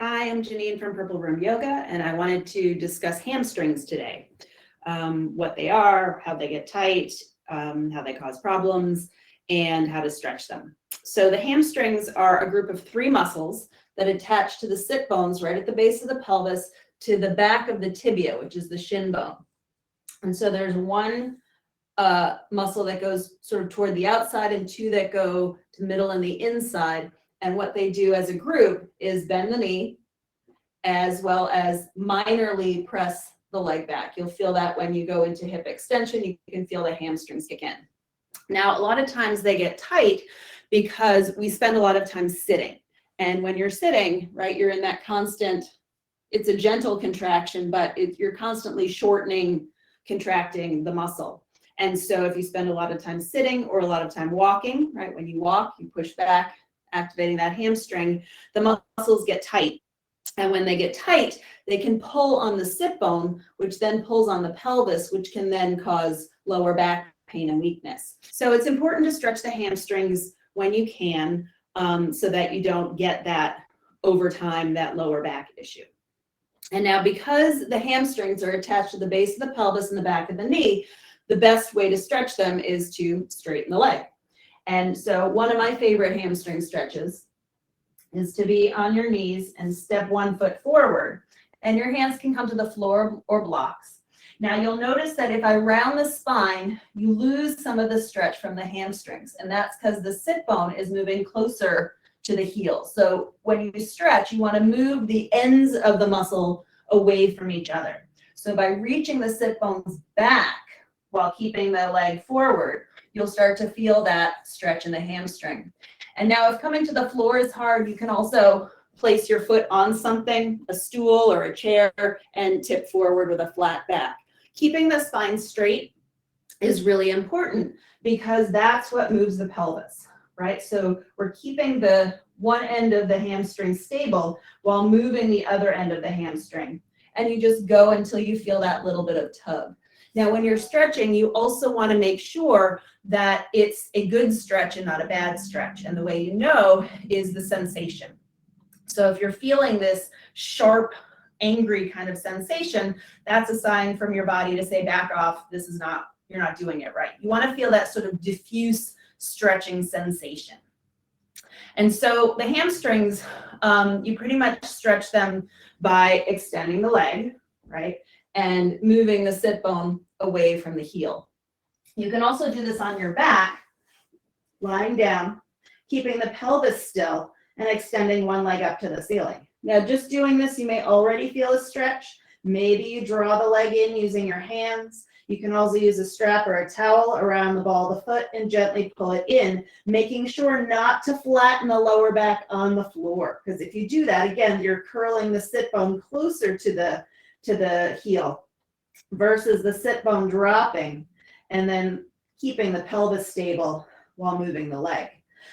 Hi, I'm Janine from Purple Room Yoga, and I wanted to discuss hamstrings today. What they are, how they get tight, how they cause problems, and how to stretch them. So the hamstrings are a group of 3 muscles that attach to the sit bones right at the base of the pelvis to the back of the tibia, which is the shin bone. And so there's one muscle that goes sort of toward the outside and 2 that go to middle and the inside. And what they do as a group is bend the knee as well as minorly press the leg back. You'll feel that when you go into hip extension, you can feel the hamstrings kick in. Now, a lot of times they get tight because we spend a lot of time sitting. And when you're sitting, right, you're in that constant, it's a gentle contraction, but you're constantly shortening, contracting the muscle. And so if you spend a lot of time sitting or a lot of time walking, right, when you walk, you push back, activating that hamstring, the muscles get tight. And when they get tight, they can pull on the sit bone, which then pulls on the pelvis, which can then cause lower back pain and weakness. So it's important to stretch the hamstrings when you can, so that you don't get that over time, that lower back issue. And now, because the hamstrings are attached to the base of the pelvis and the back of the knee, the best way to stretch them is to straighten the leg. And so one of my favorite hamstring stretches is to be on your knees and step 1 foot forward, and your hands can come to the floor or blocks. Now you'll notice that if I round the spine, you lose some of the stretch from the hamstrings, and that's because the sit bone is moving closer to the heel. So when you stretch, you want to move the ends of the muscle away from each other. So by reaching the sit bones back while keeping the leg forward, you'll start to feel that stretch in the hamstring. And now if coming to the floor is hard, you can also place your foot on something, a stool or a chair, and tip forward with a flat back. Keeping the spine straight is really important because that's what moves the pelvis, right? So we're keeping the one end of the hamstring stable while moving the other end of the hamstring. And you just go until you feel that little bit of tug. Now, when you're stretching, you also want to make sure that it's a good stretch and not a bad stretch. And the way you know is the sensation. So if you're feeling this sharp, angry kind of sensation, that's a sign from your body to say, back off, you're not doing it right. You want to feel that sort of diffuse stretching sensation. And so the hamstrings, you pretty much stretch them by extending the leg, right? And moving the sit bone away from the heel. You can also do this on your back, lying down, keeping the pelvis still, and extending one leg up to the ceiling. Now, just doing this, you may already feel a stretch. Maybe you draw the leg in using your hands. You can also use a strap or a towel around the ball of the foot and gently pull it in, making sure not to flatten the lower back on the floor. Because if you do that, again, you're curling the sit bone closer to the heel versus the sit bone dropping and then keeping the pelvis stable while moving the leg.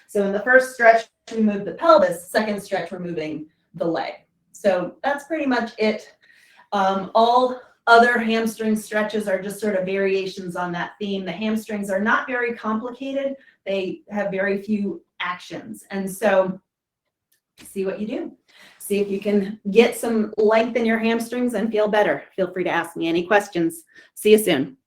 So in the first stretch, we move the pelvis. Second stretch, we're moving the leg. So that's pretty much it. All other hamstring stretches are just sort of variations on that theme. The hamstrings are not very complicated. They have very few actions. And so see what you do. See if you can get some length in your hamstrings and feel better. Feel free to ask me any questions. See you soon.